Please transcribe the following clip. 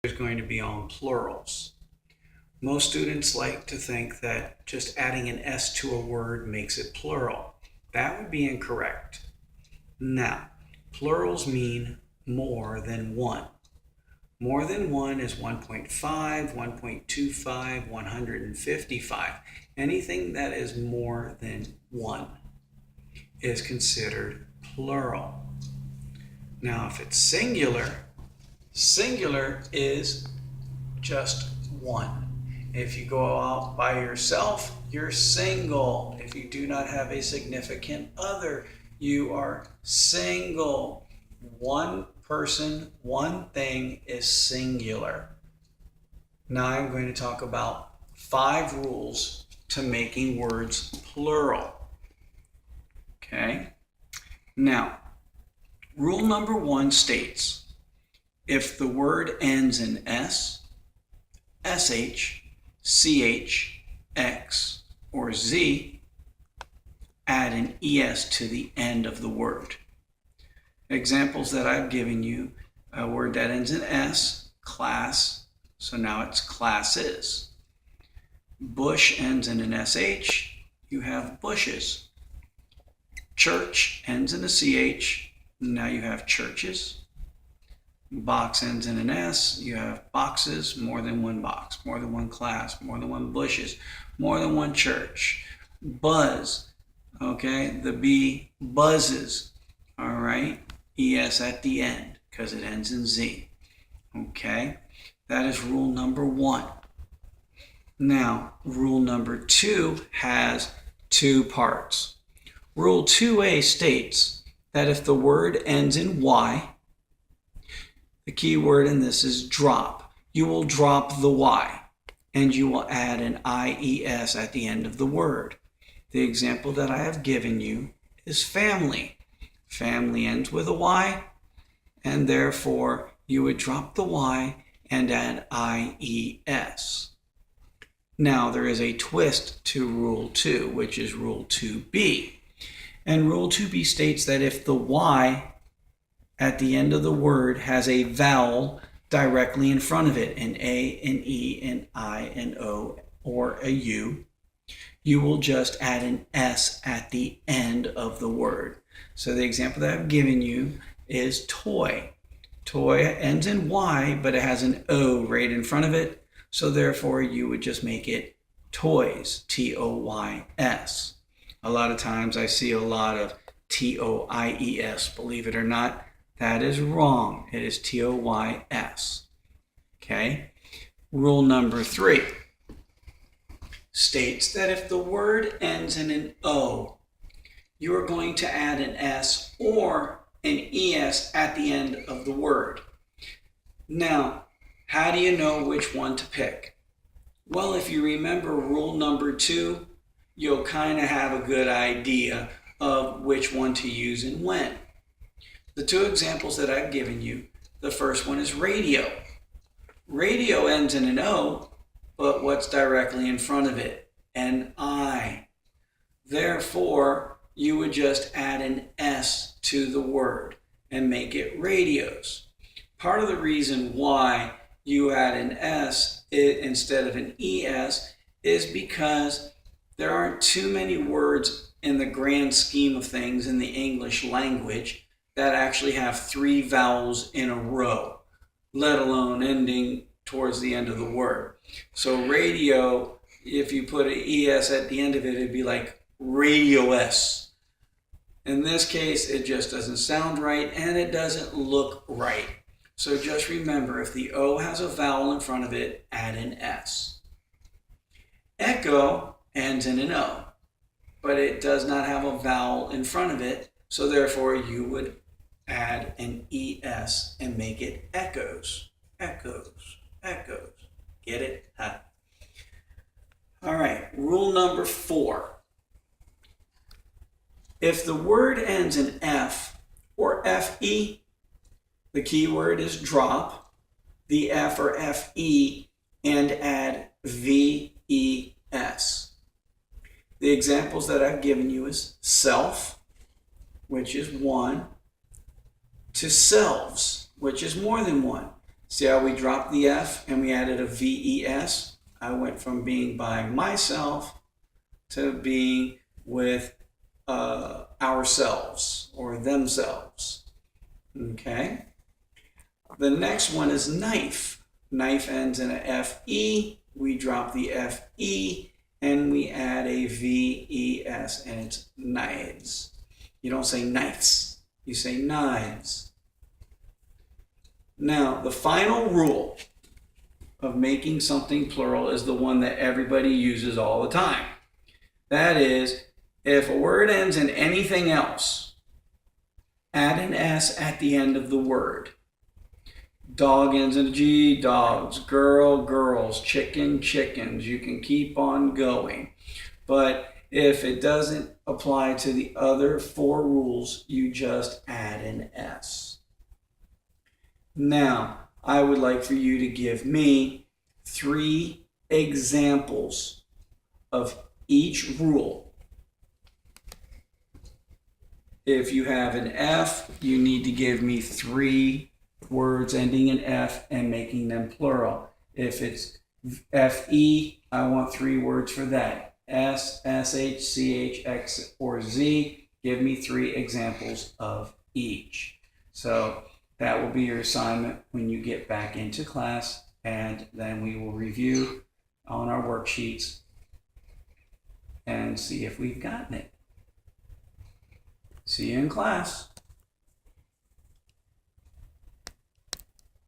is going to be on plurals. Most students like to think that just adding an S to a word makes it plural. That would be incorrect. Now, plurals mean more than one. More than one is 1.5, 1.25, 155. Anything that is more than one is considered plural. Now, if it's singular, singular is just one. If you go out by yourself, you're single. If you do not have a significant other, you are single. One person, one thing is singular. Now I'm going to talk about 5 rules to making words plural. Okay? Now, rule number 1 states, if the word ends in S, SH, CH, X, or Z, add an ES to the end of the word. Examples that I've given you, a word that ends in S, class, so now it's classes. Bush ends in an SH, you have bushes. Church ends in a CH, now you have churches. Box ends in an S, you have boxes, more than one box, more than one class, more than one bushes, more than one church. Buzz, okay, the B buzzes, all right, ES at the end because it ends in Z, okay, that is rule number 1. Now, rule number 2 has 2 parts. Rule 2A states that if the word ends in Y, the key word in this is drop. You will drop the Y and you will add an IES at the end of the word. The example that I have given you is family. Family ends with a Y and therefore you would drop the Y and add IES. Now there is a twist to rule 2, which is rule 2B. And rule 2B states that if the Y at the end of the word has a vowel directly in front of it, an A, an E, an I, an O, or a U, you will just add an S at the end of the word. So the example that I've given you is toy. Toy ends in Y, but it has an O right in front of it, so therefore you would just make it toys, T-O-Y-S. A lot of times I see a lot of T-O-I-E-S, believe it or not. That is wrong. It is T-O-Y-S. Okay? Rule number 3 states that if the word ends in an O, you are going to add an S or an ES at the end of the word. Now, how do you know which one to pick? Well, if you remember rule number 2, you'll kind of have a good idea of which one to use and when. The 2 examples that I've given you, the first one is radio. Radio ends in an O, but what's directly in front of it? An I. Therefore, you would just add an S to the word and make it radios. Part of the reason why you add an S instead of an ES is because there aren't too many words in the grand scheme of things in the English language that actually have 3 vowels in a row, let alone ending towards the end of the word. So radio, if you put an ES at the end of it, it'd be like radio-s. In this case, it just doesn't sound right and it doesn't look right. So just remember, if the O has a vowel in front of it, add an S. Echo ends in an O, but it does not have a vowel in front of it, so therefore you would add an ES and make it echoes, echoes, echoes. Get it? Huh? All right, rule number 4. If the word ends in F or FE, the key word is drop the F or FE and add VES. The examples that I've given you is self, which is one, to selves, which is more than one. See how we dropped the F and we added a VES? I went from being by myself to being with ourselves or themselves. Okay. The next one is knife. Knife ends in a FE. We drop the FE and we add a VES, and it's knives. You don't say knives, you say knives. Now, the final rule of making something plural is the one that everybody uses all the time. That is, if a word ends in anything else, add an S at the end of the word. Dog ends in a G, dogs. Girl, girls. Chicken, chickens. You can keep on going. But if it doesn't apply to the other 4 rules, you just add an S. Now, I would like for you to give me 3 examples of each rule. If you have an F, you need to give me 3 words ending in F and making them plural. If it's FE, I want 3 words for that. S, SH, CH, X, or Z. Give me 3 examples of each. So that will be your assignment when you get back into class, and then we will review on our worksheets and see if we've gotten it. See you in class.